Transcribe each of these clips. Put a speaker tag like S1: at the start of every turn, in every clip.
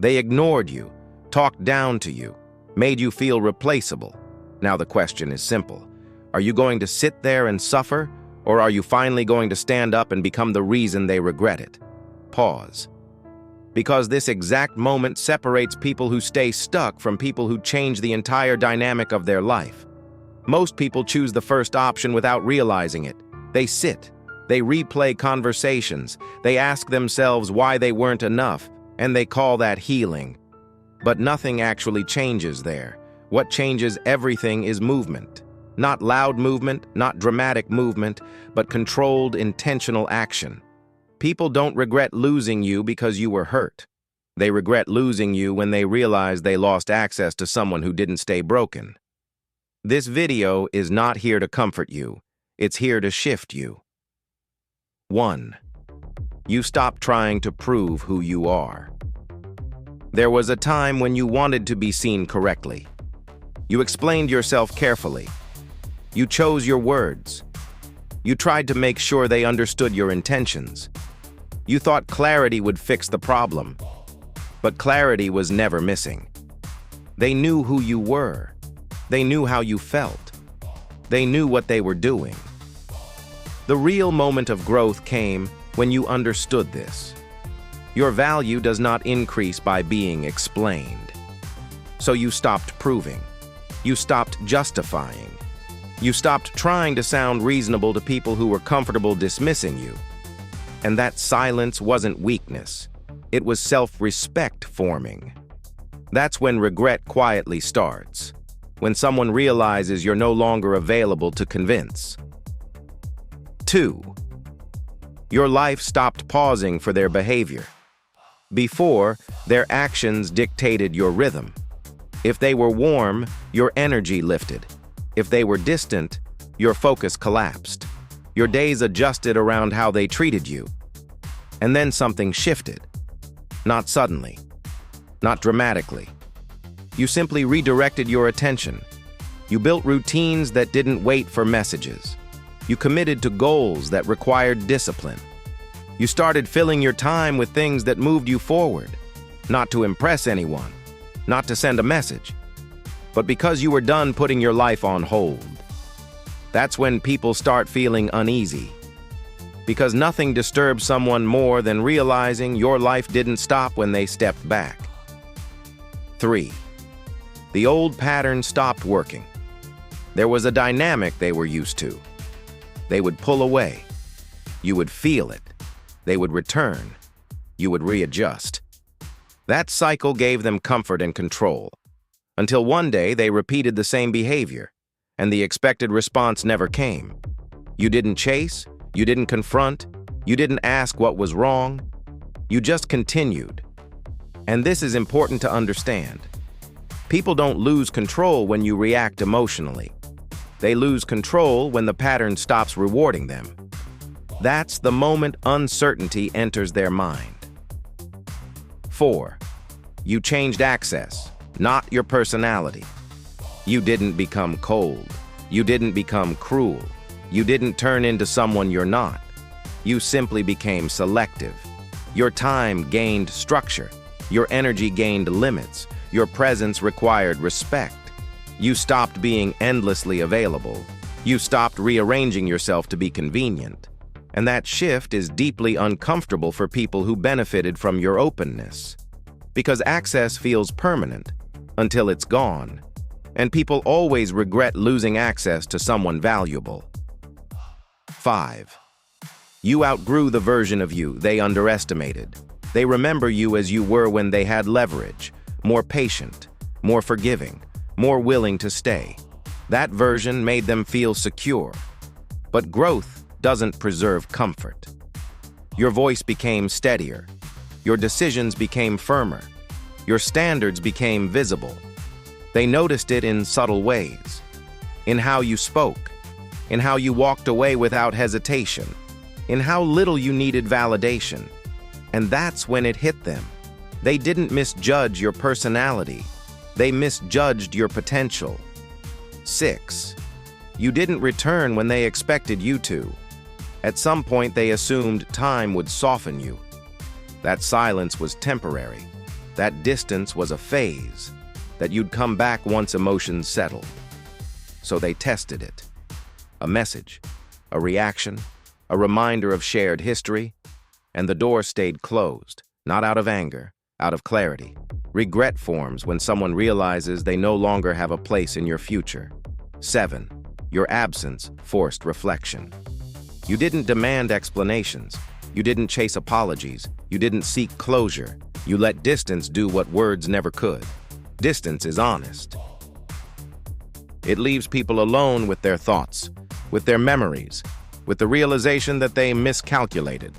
S1: They ignored you, talked down to you, made you feel replaceable. Now the question is simple. Are you going to sit there and suffer, or are you finally going to stand up and become the reason they regret it? Pause. Because this exact moment separates people who stay stuck from people who change the entire dynamic of their life. Most people choose the first option without realizing it. They sit, they replay conversations, they ask themselves why they weren't enough, and they call that healing. But nothing actually changes there. What changes everything is movement. Not loud movement, not dramatic movement, but controlled, intentional action. People don't regret losing you because you were hurt. They regret losing you when they realize they lost access to someone who didn't stay broken. This video is not here to comfort you. It's here to shift you. 1. You stop trying to prove who you are. There was a time when you wanted to be seen correctly. You explained yourself carefully. You chose your words. You tried to make sure they understood your intentions. You thought clarity would fix the problem. But clarity was never missing. They knew who you were. They knew how you felt. They knew what they were doing. The real moment of growth came when you understood this. Your value does not increase by being explained. So you stopped proving. You stopped justifying. You stopped trying to sound reasonable to people who were comfortable dismissing you. And that silence wasn't weakness. It was self-respect forming. That's when regret quietly starts. When someone realizes you're no longer available to convince. 2. Your life stopped pausing for their behavior. Before, their actions dictated your rhythm. If they were warm, your energy lifted. If they were distant, your focus collapsed. Your days adjusted around how they treated you. And then something shifted. Not suddenly. Not dramatically. You simply redirected your attention. You built routines that didn't wait for messages. You committed to goals that required discipline. You started filling your time with things that moved you forward, not to impress anyone, not to send a message, but because you were done putting your life on hold. That's when people start feeling uneasy, because nothing disturbs someone more than realizing your life didn't stop when they stepped back. 3. The old pattern stopped working. There was a dynamic they were used to. They would pull away. You would feel it. They would return. You would readjust. That cycle gave them comfort and control, until one day they repeated the same behavior, and the expected response never came. You didn't chase, you didn't confront, you didn't ask what was wrong. You just continued. And this is important to understand. People don't lose control when you react emotionally. They lose control when the pattern stops rewarding them. That's the moment uncertainty enters their mind. 4. You changed access, not your personality. You didn't become cold. You didn't become cruel. You didn't turn into someone you're not. You simply became selective. Your time gained structure. Your energy gained limits. Your presence required respect. You stopped being endlessly available. You stopped rearranging yourself to be convenient. And that shift is deeply uncomfortable for people who benefited from your openness. Because access feels permanent until it's gone. And people always regret losing access to someone valuable. 5. You outgrew the version of you they underestimated. They remember you as you were when they had leverage, more patient, more forgiving, more willing to stay. That version made them feel secure. But growth doesn't preserve comfort. Your voice became steadier. Your decisions became firmer. Your standards became visible. They noticed it in subtle ways. In how you spoke. In how you walked away without hesitation. In how little you needed validation. And that's when it hit them. They didn't misjudge your personality. They misjudged your potential. 6. You didn't return when they expected you to. At some point, they assumed time would soften you. That silence was temporary. That distance was a phase, that you'd come back once emotions settled. So they tested it. A message, a reaction, a reminder of shared history, and the door stayed closed, not out of anger, out of clarity. Regret forms when someone realizes they no longer have a place in your future. 7. Your absence forced reflection. You didn't demand explanations. You didn't chase apologies. You didn't seek closure. You let distance do what words never could. Distance is honest. It leaves people alone with their thoughts, with their memories, with the realization that they miscalculated.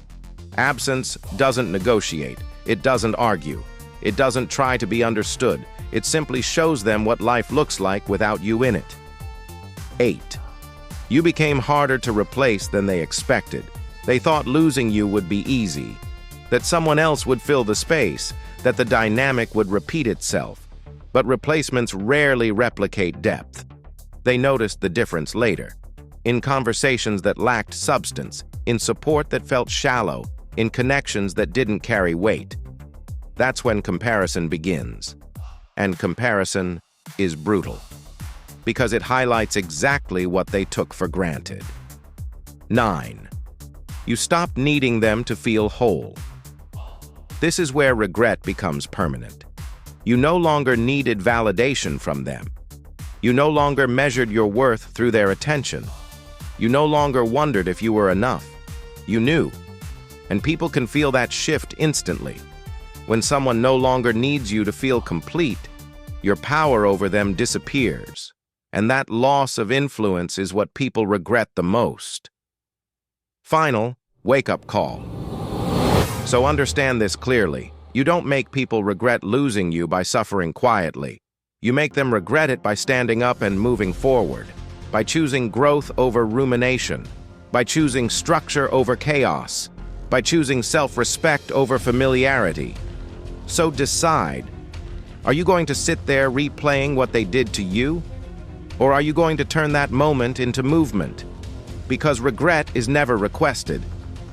S1: Absence doesn't negotiate. It doesn't argue. It doesn't try to be understood. It simply shows them what life looks like without you in it. 8. You became harder to replace than they expected. They thought losing you would be easy, that someone else would fill the space, that the dynamic would repeat itself. But replacements rarely replicate depth. They noticed the difference later, in conversations that lacked substance, in support that felt shallow, in connections that didn't carry weight. That's when comparison begins. And comparison is brutal, because it highlights exactly what they took for granted. 9. You stopped needing them to feel whole. This is where regret becomes permanent. You no longer needed validation from them. You no longer measured your worth through their attention. You no longer wondered if you were enough. You knew. And people can feel that shift instantly. When someone no longer needs you to feel complete, your power over them disappears. And that loss of influence is what people regret the most. Final wake-up call. So understand this clearly. You don't make people regret losing you by suffering quietly. You make them regret it by standing up and moving forward, by choosing growth over rumination, by choosing structure over chaos, by choosing self-respect over familiarity. So decide, are you going to sit there replaying what they did to you? Or are you going to turn that moment into movement? Because regret is never requested,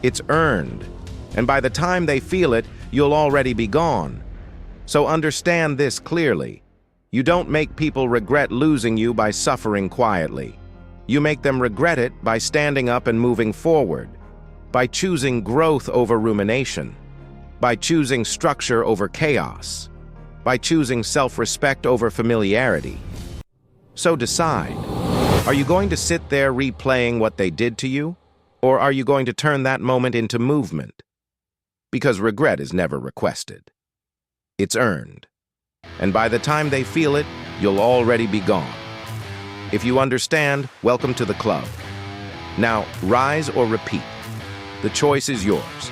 S1: it's earned. And by the time they feel it, you'll already be gone. So understand this clearly. You don't make people regret losing you by suffering quietly. You make them regret it by standing up and moving forward, by choosing growth over rumination, by choosing structure over chaos, by choosing self-respect over familiarity. So decide, are you going to sit there replaying what they did to you? Or are you going to turn that moment into movement? Because regret is never requested. It's earned. And by the time they feel it, you'll already be gone. If you understand, welcome to the club. Now, rise or repeat. The choice is yours.